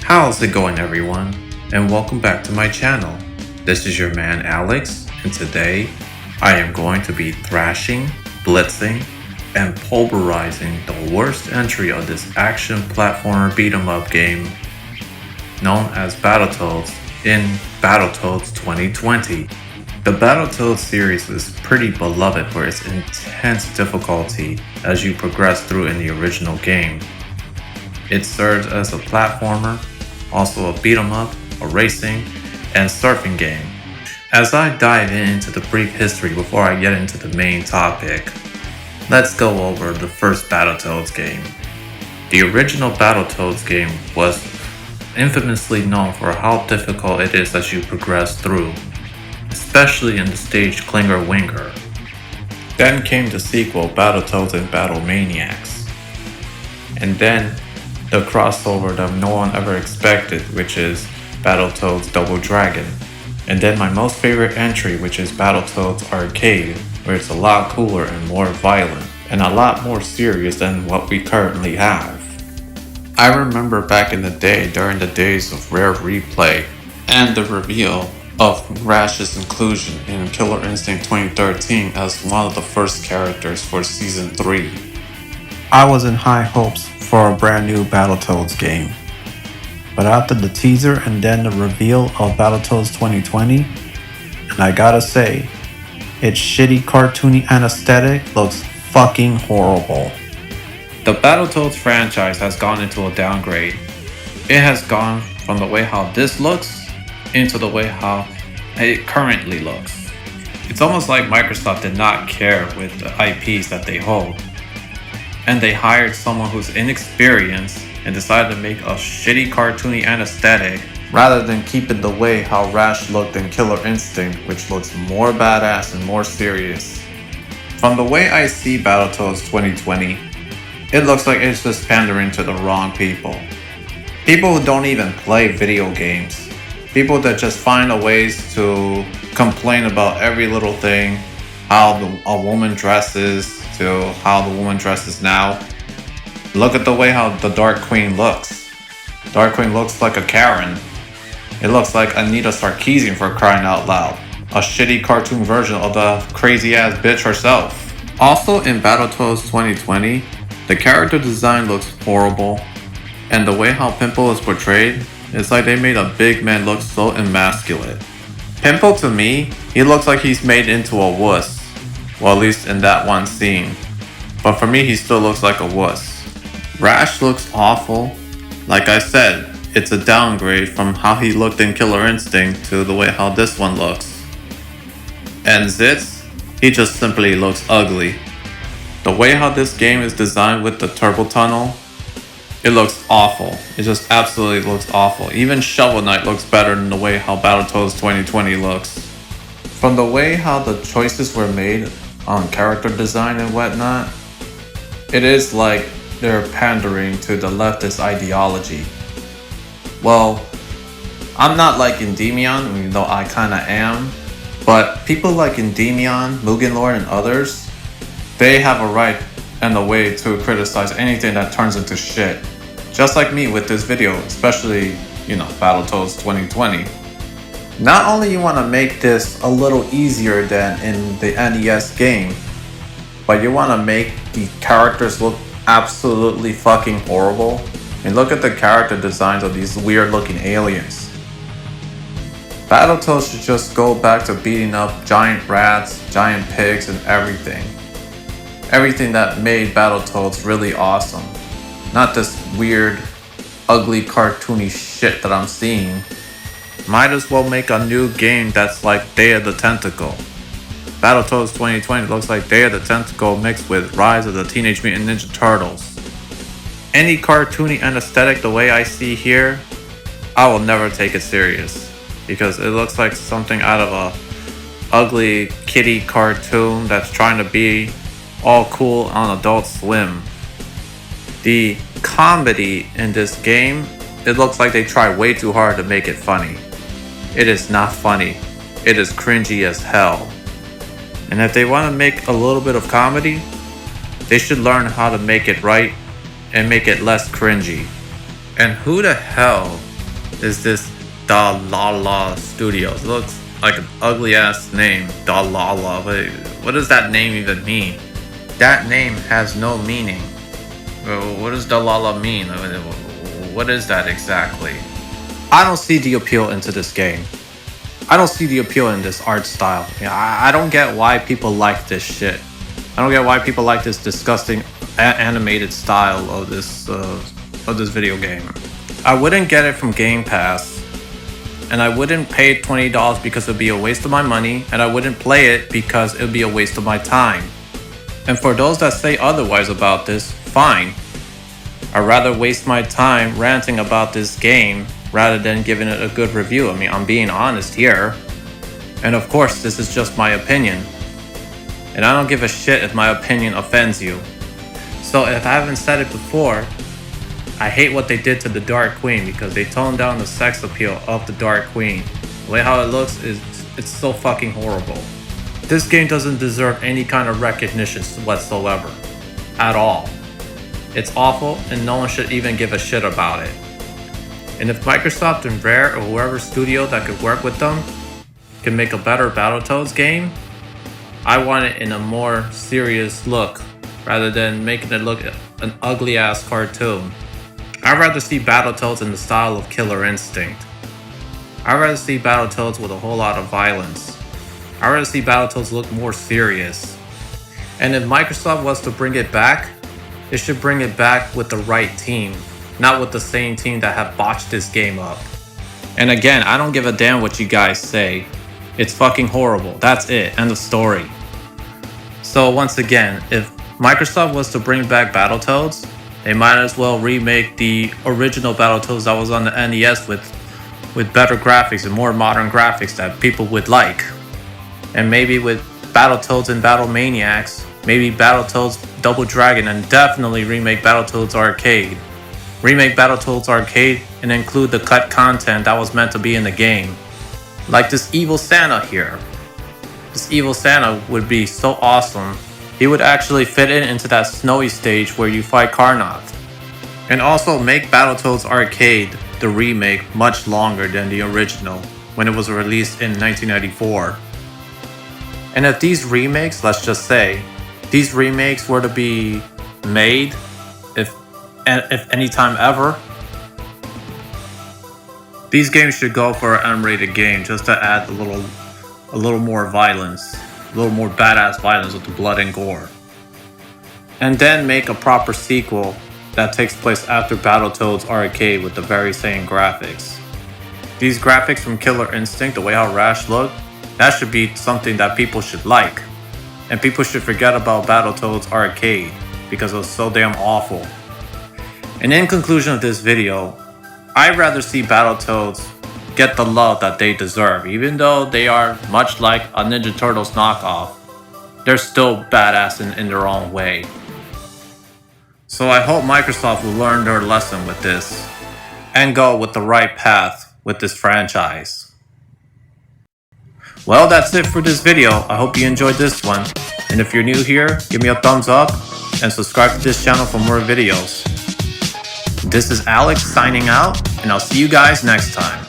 How's it going, everyone? And welcome back to my channel. This is your man Alex, and today I am going to be thrashing, blitzing, and pulverizing the worst entry of this action platformer beat-em-up game known as Battletoads in Battletoads 2020. The Battletoads series is pretty beloved for its intense difficulty as you progress through in the original game. It serves as a platformer, also a beat-em-up, a racing, and surfing game. As I dive into the brief history before I get into the main topic, let's go over the first Battletoads game. The original Battletoads game was infamously known for how difficult it is as you progress through, especially in the stage Klinger Winger. Then came the sequel Battletoads and Battlemaniacs. And then the crossover that no one ever expected, which is Battletoads Double Dragon. And then my most favorite entry, which is Battletoads Arcade, where it's a lot cooler and more violent, and a lot more serious than what we currently have. I remember back in the day, during the days of Rare Replay, and the reveal of Rash's inclusion in Killer Instinct 2013 as one of the first characters for Season 3. I was in high hopes for a brand new Battletoads game. But after the teaser and then the reveal of Battletoads 2020, and I gotta say, its shitty cartoony aesthetic looks fucking horrible. The Battletoads franchise has gone into a downgrade. It has gone from the way how this looks into the way how it currently looks. It's almost like Microsoft did not care with the IPs that they hold, and they hired someone who's inexperienced and decided to make a shitty cartoony aesthetic rather than keep it the way how Rash looked in Killer Instinct, which looks more badass and more serious. From the way I see Battletoads 2020, it looks like it's just pandering to the wrong people. People who don't even play video games. People that just find a ways to complain about every little thing, how a woman dresses, to how the woman dresses now. Look at the way how the Dark Queen looks. Dark Queen looks like a Karen. It looks like Anita Sarkeesian, for crying out loud. A shitty cartoon version of the crazy ass bitch herself. Also in Battletoads 2020, the character design looks horrible, and the way how Pimple is portrayed, it's like they made a big man look so emasculate. Pimple, to me, he looks like he's made into a wuss. Well, at least in that one scene. But for me, he still looks like a wuss. Rash looks awful. Like I said, it's a downgrade from how he looked in Killer Instinct to the way how this one looks. And Zitz, he just simply looks ugly. The way how this game is designed with the turbo tunnel, it looks awful. It just absolutely looks awful. Even Shovel Knight looks better than the way how Battletoads 2020 looks. From the way how the choices were made on character design and whatnot, it is like they're pandering to the leftist ideology. Well, I'm not like Endymion, even though I kinda am, but people like Endymion, Mugen Lord, and others, they have a right and a way to criticize anything that turns into shit. Just like me with this video, especially, Battletoads 2020. Not only you want to make this a little easier than in the NES game, but you want to make the characters look absolutely fucking horrible. And look at the character designs of these weird looking aliens. Battletoads should just go back to beating up giant rats, giant pigs, and everything. Everything that made Battletoads really awesome. Not this weird, ugly, cartoony shit that I'm seeing. Might as well make a new game that's like Day of the Tentacle. Battletoads 2020 looks like Day of the Tentacle mixed with Rise of the Teenage Mutant Ninja Turtles. Any cartoony aesthetic the way I see here, I will never take it serious. Because it looks like something out of a ugly kitty cartoon that's trying to be all cool on Adult Swim. The comedy in this game, it looks like they try way too hard to make it funny. It is not funny. It is cringy as hell. And if they want to make a little bit of comedy, they should learn how to make it right and make it less cringy. And who the hell is this Dalala Studios. It looks like an ugly ass name, Dalala. But what does that name even mean? That name has no meaning. What does Dalala mean? What is that exactly? I don't see the appeal into this game. I don't see the appeal in this art style. I don't get why people like this shit. I don't get why people like this disgusting animated style of this video game. I wouldn't get it from Game Pass, and I wouldn't pay $20 because it would be a waste of my money, and I wouldn't play it because it would be a waste of my time. And for those that say otherwise about this, fine. I'd rather waste my time ranting about this game rather than giving it a good review. I mean, I'm being honest here. And of course, this is just my opinion. And I don't give a shit if my opinion offends you. So if I haven't said it before, I hate what they did to the Dark Queen because they toned down the sex appeal of the Dark Queen. The way how it looks it's so fucking horrible. This game doesn't deserve any kind of recognition whatsoever. At all. It's awful and no one should even give a shit about it. And if Microsoft and Rare or whoever studio that could work with them can make a better Battletoads game, I want it in a more serious look rather than making it look an ugly ass cartoon. I'd rather see Battletoads in the style of Killer Instinct. I'd rather see Battletoads with a whole lot of violence. I'd rather see Battletoads look more serious. And if Microsoft was to bring it back, it should bring it back with the right team, not with the same team that have botched this game up. And again, I don't give a damn what you guys say. It's fucking horrible. That's it. End of story. So once again, if Microsoft was to bring back Battletoads, they might as well remake the original Battletoads that was on the NES with better graphics and more modern graphics that people would like. And maybe with Battletoads and Battlemaniacs, maybe Battletoads Double Dragon, and definitely remake Battletoads Arcade. Remake Battletoads Arcade and include the cut content that was meant to be in the game. Like this evil Santa here. This evil Santa would be so awesome. He would actually fit into that snowy stage where you fight Karnoth. And also make Battletoads Arcade, the remake, much longer than the original when it was released in 1994. And if these remakes, let's just say, these remakes were to be made, if any time ever, these games should go for an M-rated game just to add a little more violence, a little more badass violence with the blood and gore. And then make a proper sequel that takes place after Battletoads Arcade with the very same graphics. These graphics from Killer Instinct, the way how Rash looked, that should be something that people should like. And people should forget about Battletoads Arcade because it was so damn awful. And in conclusion of this video, I'd rather see Battletoads get the love that they deserve. Even though they are much like a Ninja Turtles knockoff, they're still badass in their own way. So I hope Microsoft will learn their lesson with this and go with the right path with this franchise. Well, that's it for this video. I hope you enjoyed this one. And if you're new here, give me a thumbs up and subscribe to this channel for more videos. This is Alex signing out, and I'll see you guys next time.